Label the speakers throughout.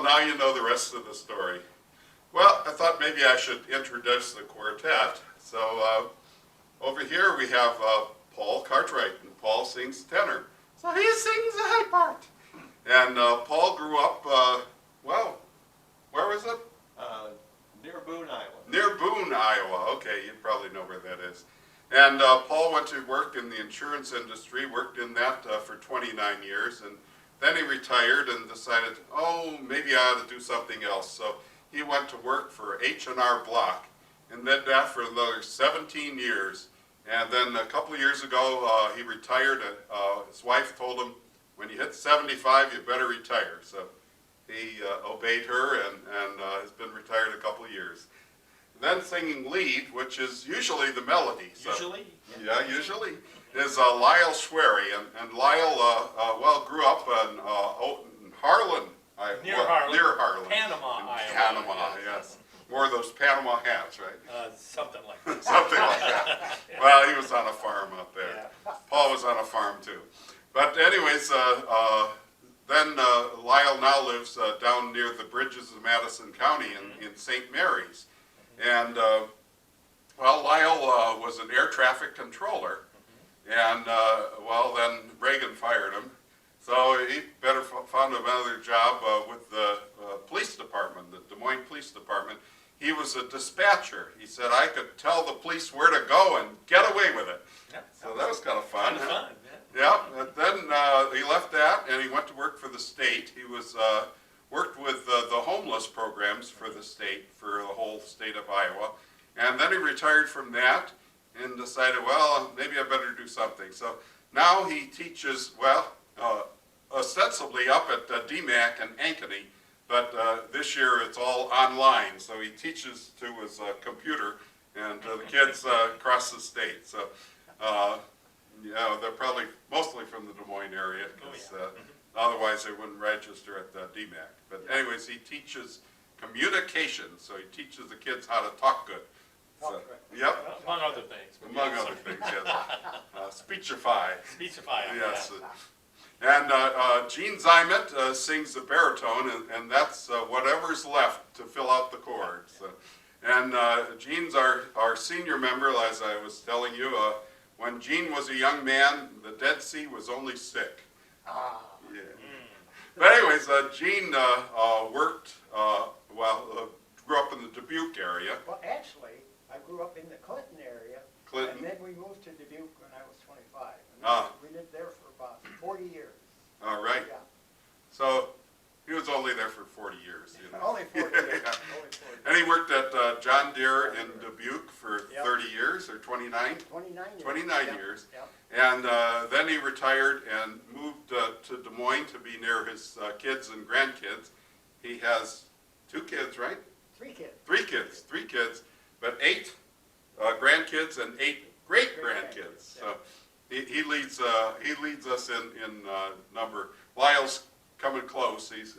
Speaker 1: Well, now you know the rest of the story. Well, I thought maybe I should introduce the quartet. So over here we have Paul Cartwright, and Paul sings tenor. So he sings the high part. And Paul grew up, well, where was it?
Speaker 2: Near Boone, Iowa.
Speaker 1: Near Boone, Iowa. Okay, you probably know where that is. And Paul went to work in the insurance industry, worked in that for 29 years, and then he retired and decided, oh, maybe I ought to do something else. So he went to work for H&R Block and did that for another 17 years. And then a couple of years ago, he retired. His wife told him, when you hit 75, you better retire. So he obeyed her and has been retired a couple of years. Then singing lead, which is usually the melody. So,
Speaker 2: Usually?
Speaker 1: Yeah, usually, is Lyle Schwery. And Lyle, well, grew up in Harlan, Iowa.
Speaker 2: Near Harlan.
Speaker 1: Near Harlan.
Speaker 2: Panama,
Speaker 1: in
Speaker 2: Iowa.
Speaker 1: Panama, yes. Wore those Panama hats, right?
Speaker 2: Something like that.
Speaker 1: Something like that. Well, he was on a farm up there.
Speaker 2: Yeah.
Speaker 1: Paul was on a farm too. But anyways, then Lyle now lives down near the bridges of Madison County in St. Mary's. And well, Lyle was an air traffic controller. And well, then Reagan fired him. So he better found another job with the police department, the Des Moines Police Department. He was a dispatcher. He said, I could tell the police where to go and get away with it.
Speaker 2: Yep.
Speaker 1: So that was kind of fun.
Speaker 2: Kind of fun,
Speaker 1: yeah. And then he left that and he went to work for the state. He was worked with the homeless programs for the state, for the whole state of Iowa. And then he retired from that and decided, well, maybe I better do something. So now he teaches, well, ostensibly up at DMAC and Ankeny, but this year it's all online. So he teaches to his computer and the kids across the state. So yeah, they're probably mostly from the Des Moines area, because otherwise they wouldn't register at the DMAC. But anyways, he teaches communication, so he teaches the kids how to talk good. So, yep.
Speaker 2: Among other things.
Speaker 1: Among other things, yes. Speechify.
Speaker 2: Speechify.
Speaker 1: Yes. And Gene Zymet sings the baritone, and that's whatever's left to fill out the chords. And Gene's our senior member, as I was telling you. When Gene was a young man, the Dead Sea was only sick. Yeah. But anyways, Gene worked, grew up in the Dubuque area.
Speaker 3: Well, actually, I grew up in the Clinton area.
Speaker 1: Clinton.
Speaker 3: And then we moved to Dubuque when I was 25. And we lived there for about 40 years.
Speaker 1: All right.
Speaker 3: Yeah.
Speaker 1: So he was only there for 40 years. You know?
Speaker 3: Only 40 years.
Speaker 1: Yeah.
Speaker 3: Only 40.
Speaker 1: And he worked at John Deere in Dubuque for 30 years, or 29?
Speaker 3: 29 years.
Speaker 1: 29
Speaker 3: Yep.
Speaker 1: years.
Speaker 3: Yep.
Speaker 1: And then he retired and moved to Des Moines to be near his kids and grandkids. He has 2 kids, right?
Speaker 3: 3 kids.
Speaker 1: 3 kids, but 8 grandkids and 8 great-grandkids. So he leads us in number. Lyle's coming close. He's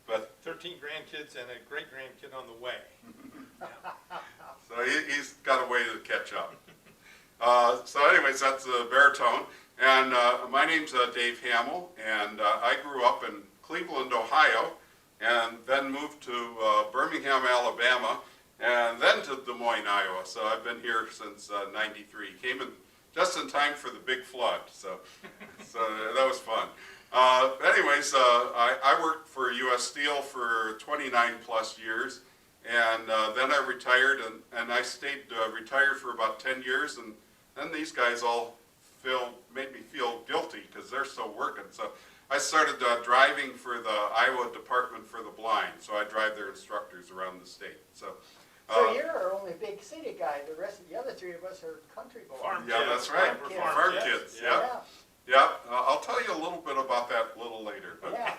Speaker 1: but
Speaker 2: 13 grandkids and a great-grandkid on the way.
Speaker 1: so he's got a way to catch up. So anyways, that's the baritone. And my name's Dave Hamill, and I grew up in Cleveland, Ohio, and then moved to Birmingham, Alabama, and then to Des Moines, Iowa. So I've been here since '93. Came in just in time for the big flood, so that was fun. Anyways, I worked for U.S. Steel for 29 plus years, and then I retired, and I stayed retired for about 10 years, and then these guys all made me feel guilty because they're still working. So I started driving for the Iowa Department for the Blind, so I drive their instructors around the state. So
Speaker 3: you're our only big city guy. The rest of the other 3 of us are country boys.
Speaker 2: Farm
Speaker 1: yeah,
Speaker 2: kids.
Speaker 1: that's right.
Speaker 3: Farm kids.
Speaker 1: Farm kids. Yeah. Yeah. I'll tell you a little bit about that a little later. But
Speaker 3: Yeah.